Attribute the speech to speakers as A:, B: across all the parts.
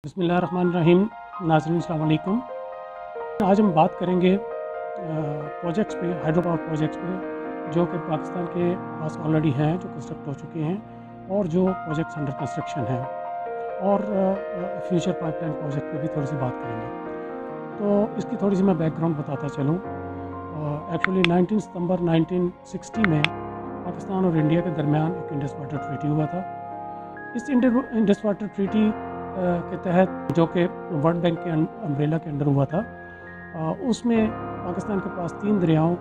A: बिस्मिल्लाहिर्रहमानिर्रहीम। नाज़रीन अस्सलाम वालेकुम। आज हम बात करेंगे प्रोजेक्ट्स पे, हाइड्रो पावर प्रोजेक्ट्स पे जो कि पाकिस्तान के पास ऑलरेडी हैं, जो कंस्ट्रक्ट हो चुके हैं और जो प्रोजेक्ट्स अंडर कंस्ट्रक्शन हैं, और फ्यूचर पाइपलाइन प्रोजेक्ट पे भी थोड़ी सी बात करेंगे। तो इसकी थोड़ी सी मैं बैकग्राउंड बताता चलूँ। एक्चुअली 19 सितंबर 1960 में पाकिस्तान और इंडिया के दरमियान एक इंडस वाटर ट्रीटी हुआ था। इस इंडस वाटर ट्रीटी के तहत, जो कि वर्ल्ड बैंक के अम्ब्रेला के अंडर हुआ था, उसमें पाकिस्तान के पास 3 दरियाओं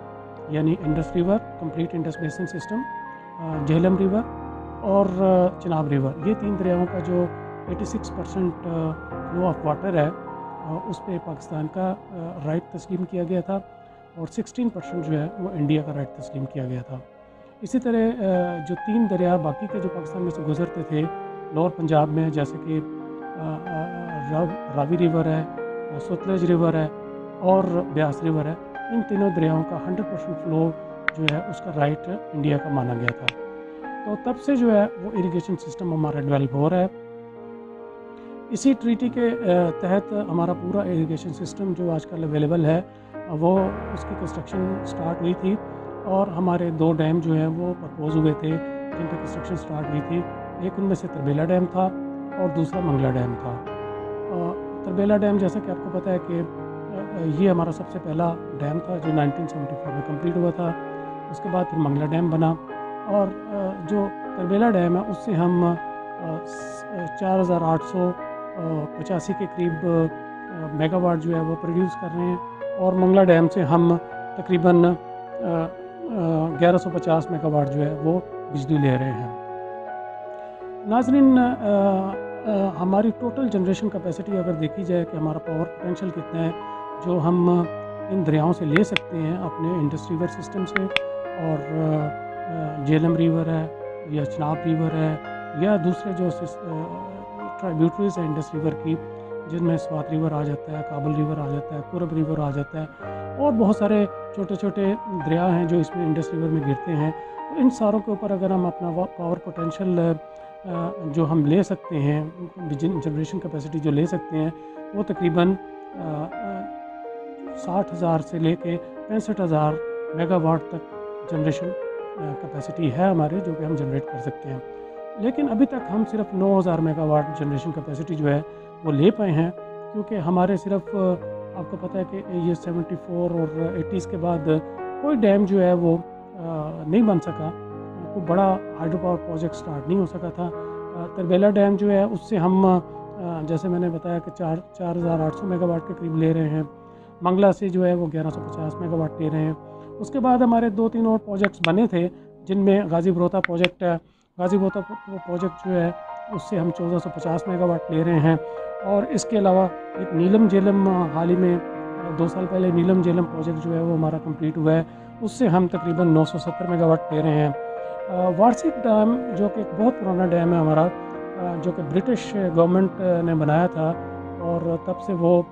A: यानी Indus river, complete Indus basin system, Jhelum river और चिनाब रिवर, ये 3 दरियाओं का जो 86% फ्लो ऑफ वाटर है, उस पर पाकिस्तान का राइट तस्लीम किया गया था और 16% जो है वो इंडिया का राइट तस्लीम किया गया था। इसी तरह जो 3 दरिया बाकी के जो पाकिस्तान में से गुजरते थे लोअर पंजाब में, जैसे कि रावी रिवर है, सतलज रिवर है और ब्यास रिवर है, इन तीनों दरियाओं का 100% फ्लो जो है उसका राइट इंडिया का माना गया था। तो तब से जो है वो इरिगेशन सिस्टम हमारा डेवलप हो रहा है। इसी ट्रीटी के तहत हमारा पूरा इरिगेशन सिस्टम जो आजकल अवेलेबल है, वो उसकी कंस्ट्रक्शन स्टार्ट हुई थी और हमारे 2 डैम जो हैं वो प्रपोज हुए थे जिन पर कंस्ट्रक्शन स्टार्ट हुई थी। एक उनमें से तरबेला डैम था और दूसरा मंगला डैम था। तरबेला डैम, जैसा कि आपको पता है कि ये हमारा सबसे पहला डैम था जो 1974 में कंप्लीट हुआ था। उसके बाद फिर मंगला डैम बना और जो तरबेला डैम है उससे हम 4885 के करीब मेगावाट जो है वो प्रोड्यूस कर रहे हैं और मंगला डैम से हम तकरीबन 1150 मेगावाट जो है वो बिजली ले रहे हैं। नाज़रीन, हमारी टोटल जनरेशन कैपेसिटी अगर देखी जाए कि हमारा पावर पोटेंशियल कितना है जो हम इन दरियाओं से ले सकते हैं अपने इंडस रिवर सिस्टम से, और झेलम रिवर है या चिनाब रिवर है या दूसरे जो ट्राइब्यूटरीज हैं इंडस रिवर की, जिनमें स्वात रिवर आ जाता है, काबुल रिवर आ जाता है, कुरब रिवर आ जाता है और बहुत सारे छोटे छोटे दरिया हैं जो इसमें इंडस रिवर में गिरते हैं। तो इन सारों के ऊपर अगर हम अपना पावर पोटेंशियल जो हम ले सकते हैं, जनरेशन कैपेसिटी जो ले सकते हैं, वो तकरीबन 60,000 से लेके 65,000 मेगावाट तक जनरेशन कैपेसिटी है हमारे, जो कि हम जनरेट कर सकते हैं। लेकिन अभी तक हम सिर्फ 9,000 मेगावाट जनरेशन कैपेसिटी जो है वो ले पाए हैं, क्योंकि हमारे सिर्फ आपको पता है कि ये 74 और 80s के बाद कोई डैम जो है वो नहीं बन सका, कोई बड़ा हाइड्रो पावर प्रोजेक्ट स्टार्ट नहीं हो सका था। तरबेला डैम जो है उससे हम जैसे मैंने बताया कि 4800 मेगावाट के करीब ले रहे हैं। मंगला से जो है वो 1150 मेगावाट ले रहे हैं। उसके बाद हमारे 2-3 और प्रोजेक्ट्स बने थे, जिनमें गाजी बरोता प्रोजेक्ट है। गाजी बरोता प्रोजेक्ट जो है उससे हम 1450 मेगावाट ले रहे हैं। और इसके अलावा एक नीलम झेलम, हाल ही में 2 साल पहले नीलम झेलम प्रोजेक्ट जो है वो हमारा कंप्लीट हुआ है, उससे हम तकरीबन 970 मेगावाट ले रहे हैं। वार्सिक डैम जो कि एक बहुत पुराना डैम है हमारा, जो कि ब्रिटिश गवर्नमेंट ने बनाया था और तब से वो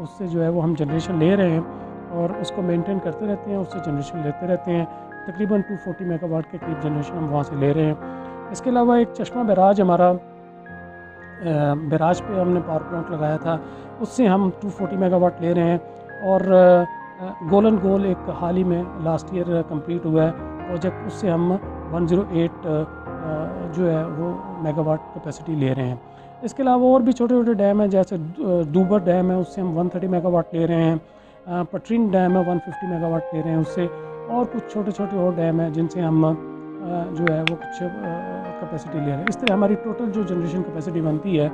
A: उससे जो है वो हम जनरेशन ले रहे हैं और उसको मेंटेन करते रहते हैं, उससे जनरेशन लेते रहते हैं। तकरीबन 240 मेगावाट के करीब जनरेशन हम वहाँ से ले रहे हैं। इसके अलावा एक चश्मा बैराज हमारा, बैराज पे हमने पावर प्लांट लगाया था, उससे हम 240 मेगावाट ले रहे हैं। और गोलन गोल एक हाल ही में लास्ट ईयर कंप्लीट हुआ है प्रोजेक्ट, उससे हम 108 जो है वो मेगावाट कैपेसिटी ले रहे हैं। इसके अलावा और भी छोटे छोटे डैम हैं, जैसे दूबर डैम है, उससे हम 130 मेगावाट ले रहे हैं। पटरीन डैम है, 150 मेगावाट ले रहे हैं उससे, और कुछ छोटे छोटे और डैम हैं जिनसे हम जो है वो कुछ कैपेसिटी ले रहे हैं। इस तरह हमारी टोटल जो जनरेशन कैपेसिटी बनती है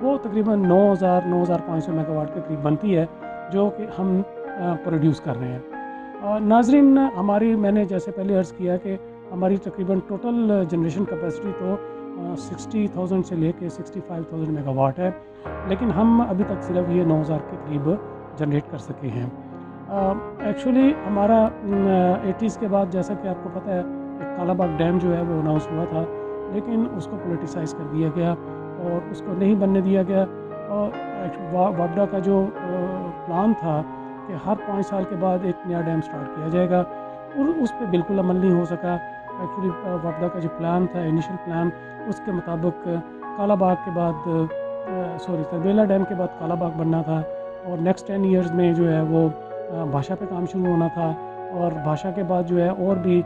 A: वो तकरीबन 9,500 मेगावाट के करीब बनती है, जो कि हम प्रोड्यूस कर रहे हैं। नाज़रीन, हमारी, मैंने जैसे पहले अर्ज़ किया कि हमारी तकरीबन टोटल जनरेशन कैपेसिटी तो 60,000 से लेके 65,000 मेगावाट है, लेकिन हम अभी तक सिर्फ ये 9,000 के करीब जनरेट कर सके हैं। एक्चुअली हमारा 80s के बाद, जैसा कि आपको पता है, एक कालाबाग डैम जो है वो अनाउंस हुआ था, लेकिन उसको पोलिटिसाइज़ कर दिया गया और उसको नहीं बनने दिया गया। और वापडा का जो प्लान था कि हर 5 साल के बाद एक नया डैम स्टार्ट किया जाएगा, और उस पर बिल्कुल अमल नहीं हो सका। एक्चुअली वापडा का जो प्लान था, इनिशियल प्लान, उसके मुताबिक कालाबाग के बाद तरबेला डैम के बाद कालाबाग बनना था, और नेक्स्ट 10 ईयर्स में जो है वो भाषा पे काम शुरू होना था, और भाषा के बाद जो है और भी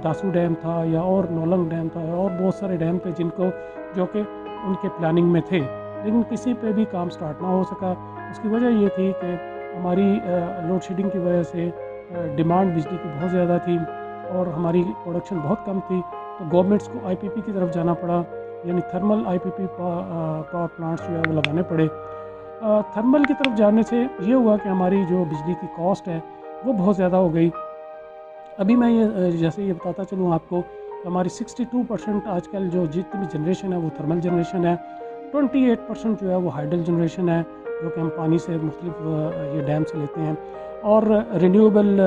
A: दासू डैम था या और नोलंग डैम था और बहुत सारे डैम थे जिनको जो कि उनके प्लानिंग में थे, लेकिन किसी पे भी काम स्टार्ट ना हो सका। उसकी वजह ये थी कि हमारी लोड शेडिंग की वजह से डिमांड बिजली की बहुत ज़्यादा थी और हमारी प्रोडक्शन बहुत कम थी, तो गवर्नमेंट्स को आईपीपी की तरफ जाना पड़ा, यानी थर्मल आईपीपी पावर प्लांट्स जो है वो लगाने पड़े। थर्मल की तरफ जाने से ये हुआ कि हमारी जो बिजली की कॉस्ट है वो बहुत ज़्यादा हो गई। अभी मैं ये जैसे ये बताता चलूँ आपको, हमारी 62% आजकल जो जितनी भी जनरेशन है वो थर्मल जनरेशन है, 28% जो है वो हाइडल जनरेशन है जो कि हम पानी से मुख्तलिफ ये डैम से लेते हैं, और रिन्यूएबल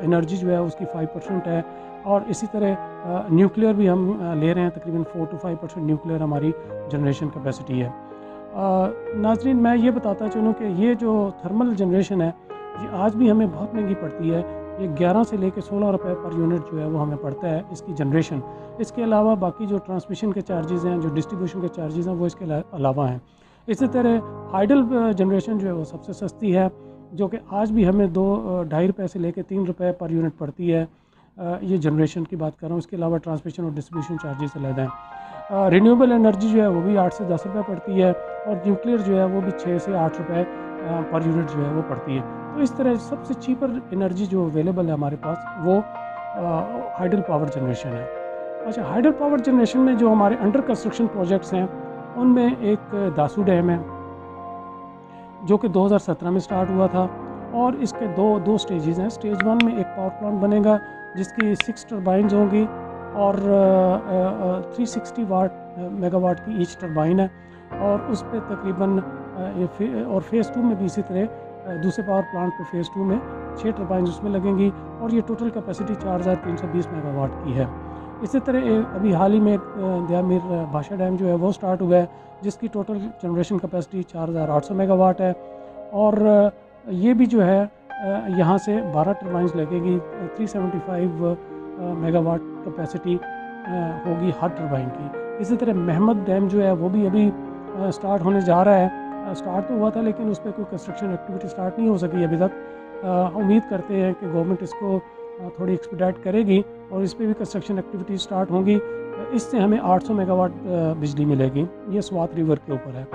A: एनर्जी जो है उसकी 5% है, और इसी तरह न्यूक्लियर भी हम ले रहे हैं, तकरीबन 4 to 5% न्यूक्लियर हमारी जनरेशन कैपेसिटी है। नाज़रीन, मैं ये बताता चलूँ कि ये जो थर्मल जनरेशन है ये आज भी हमें बहुत महंगी पड़ती है। ये 11 से लेकर 16 रुपए पर यूनिट जो है वो हमें पड़ता है इसकी जनरेशन। इसके अलावा बाकी जो ट्रांसमिशन के चार्जेज़ हैं, जो डिस्ट्रीब्यूशन के चार्जेज़ हैं, वो इसके अलावा हैं। इसी तरह हाइडल जनरेशन जो है वो सबसे सस्ती है, जो कि आज भी हमें 2-2.5 रुपये से लेकर 3 रुपये पर यूनिट पड़ती है। ये जनरेशन की बात कर रहा हूँ, इसके अलावा ट्रांसमिशन और डिस्ट्रीब्यूशन चार्जेस अलग हैं। रिन्यूएबल एनर्जी जो है वो भी 8 से 10 रुपये पड़ती है, और न्यूक्लियर जो है वो भी 6 से 8 रुपये पर यूनिट जो है वो पड़ती है। तो इस तरह सबसे चीपर एनर्जी जो अवेलेबल है हमारे पास वो हाइडल पावर जनरेशन है। अच्छा, हाइडल पावर जनरेशन में जो हमारे अंडर कंस्ट्रक्शन प्रोजेक्ट्स हैं उनमें एक दासू डैम है जो कि 2017 में स्टार्ट हुआ था, और इसके दो स्टेजेस हैं। स्टेज 1 में एक पावर प्लांट बनेगा जिसकी 6 टर्बाइन्स होंगी और 360 मेगावाट की ईच टर्बाइन है, और उस पर तकरीबन और फेज़ 2 में भी इसी तरह दूसरे पावर प्लांट पे फेज़ 2 में 6 टर्बाइन उसमें लगेंगी, और ये टोटल कैपेसिटी 4320 मेगावाट की है। इसी तरह अभी हाल ही में दयामीर भाषा डैम जो है वो स्टार्ट हुआ है जिसकी टोटल जनरेशन कैपेसिटी 4800 मेगावाट है, और ये भी जो है यहाँ से 12 टर्बाइन्स लगेगी, 375 मेगावाट कैपेसिटी होगी हर टर्बाइन की। इसी तरह महमद डैम जो है वो भी अभी स्टार्ट होने जा रहा है। स्टार्ट तो हुआ था लेकिन उस पर कोई कंस्ट्रक्शन एक्टिविटी स्टार्ट नहीं हो सकी अभी तक। उम्मीद करते हैं कि गवर्नमेंट इसको थोड़ी एक्सपीडाइट करेगी और इस पर भी कंस्ट्रक्शन एक्टिविटी स्टार्ट होंगी। इससे हमें 800 मेगावाट बिजली मिलेगी। ये स्वात रिवर के ऊपर है।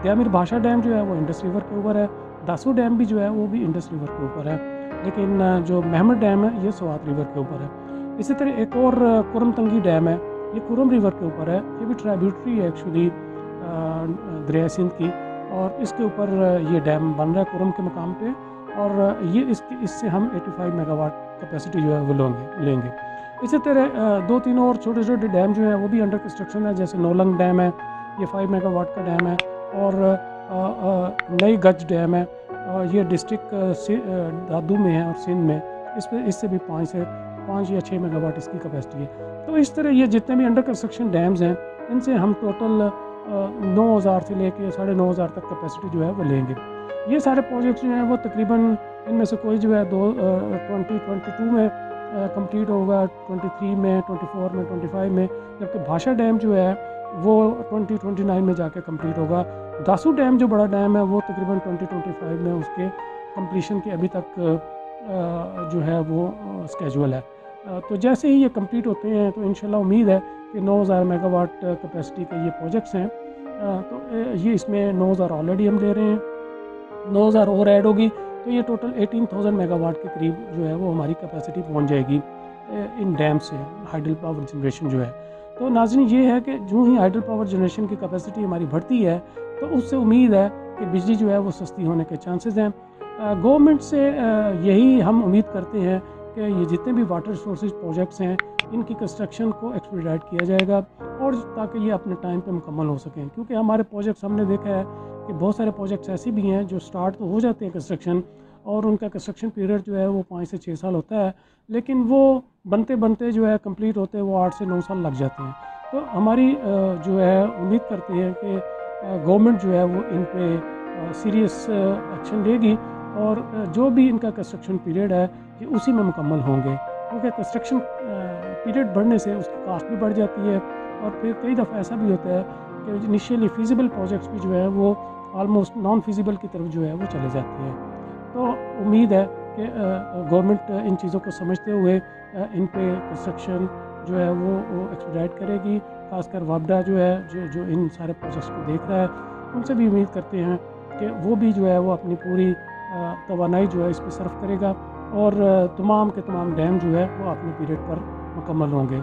A: दयामीर भाषा डैम जो है वो इंडस रिवर के ऊपर है। दासू डैम भी जो है वो भी इंडस रिवर के ऊपर है, लेकिन जो महमद डैम है ये स्वात रिवर के ऊपर है। इसी तरह एक और कुरम तंगी डैम है, ये कुरम रिवर के ऊपर है। ये भी ट्राइब्यूटरी है एक्चुअली दरिया सिंध की, और इसके ऊपर ये डैम बन रहा है कुरम के मकाम पे, और ये इससे हम 85 मेगावाट कैपेसिटी जो है वो लेंगे। इसी तरह 2-3 और छोटे छोटे डैम जो है वो भी अंडर कंस्ट्रक्शन है, जैसे नोलंग डैम है, ये 5 मेगावाट का डैम है, और नई गज डैम है, ये डिस्ट्रिक्ट दादू में है और सिंध में। इससे भी 5 या 6 मेगावाट इसकी कैपेसिटी है। तो इस तरह ये जितने भी अंडर कंस्ट्रक्शन डैम्स हैं इनसे हम टोटल 9000 से लेके 9500 तक कैपेसिटी जो है वो लेंगे। ये सारे प्रोजेक्ट्स जो हैं वो तकरीबन इनमें से कोई जो है 2022 में कंप्लीट होगा, 23 में, 24 में, 25 में, जबकि भाषा डैम जो है वो 2029 में जाके कंप्लीट होगा। दासू डैम जो बड़ा डैम है वो तकरीबन 2025 में उसके कंप्लीशन के अभी तक जो है वो स्केजुअल है। तो जैसे ही ये कंप्लीट होते हैं तो इंशाल्लाह उम्मीद है कि 9000 मेगावाट कैपेसिटी के ये प्रोजेक्ट्स हैं। तो ये इसमें 9000 ऑलरेडी हम ले रहे हैं, 9000 और ऐड होगी तो ये टोटल 18000 मेगावाट के करीब जो है वो हमारी कैपेसिटी पहुंच जाएगी इन डैम से, हाइडल पावर जनरेशन जो है। तो नाज़रीन, ये है कि जो ही हाइडल पावर जनरेशन की कैपेसिटी हमारी बढ़ती है तो उससे उम्मीद है कि बिजली जो है वो सस्ती होने के चांसेस हैं। गवर्नमेंट से यही हम उम्मीद करते हैं कि ये जितने भी वाटर रिसोर्सेज प्रोजेक्ट्स हैं इनकी कंस्ट्रक्शन को एक्सपीडाइट किया जाएगा, और ताकि ये अपने टाइम पे मुकम्मल हो सकें। क्योंकि हमारे प्रोजेक्ट्स हमने देखा है कि बहुत सारे प्रोजेक्ट्स ऐसे भी हैं जो स्टार्ट तो हो जाते हैं कंस्ट्रक्शन, और उनका कंस्ट्रक्शन पीरियड जो है वो 5 से 6 साल होता है, लेकिन वो बनते बनते जो है कंप्लीट होते वो 8 से 9 साल लग जाते हैं। तो हमारी जो है उम्मीद करते हैं कि गवर्नमेंट जो है वो इन पे सीरियस एक्शन लेगी, और जो भी इनका कंस्ट्रक्शन पीरियड है ये उसी में मुकम्मल होंगे। क्योंकि कंस्ट्रक्शन पीरियड बढ़ने से उसकी कास्ट भी बढ़ जाती है, और फिर कई दफ़ा ऐसा भी होता है कि इनिशियली फिजिबल प्रोजेक्ट्स भी जो है वो आलमोस्ट नॉन फिजिबल की तरफ जो है वो चले जाते हैं। तो उम्मीद है कि गवर्नमेंट इन चीज़ों को समझते हुए इन पे कंस्ट्रक्शन जो है वो एक्सपीडाइट करेगी। खासकर वापडा जो है जो इन सारे प्रोजेक्ट्स को देख रहा है, उनसे भी उम्मीद करते हैं कि वो भी जो है वो अपनी पूरी तवानाई जो है इस पर सर्फ करेगा और तमाम के तमाम डैम जो है वो अपने पीरियड पर मुकम्मल होंगे।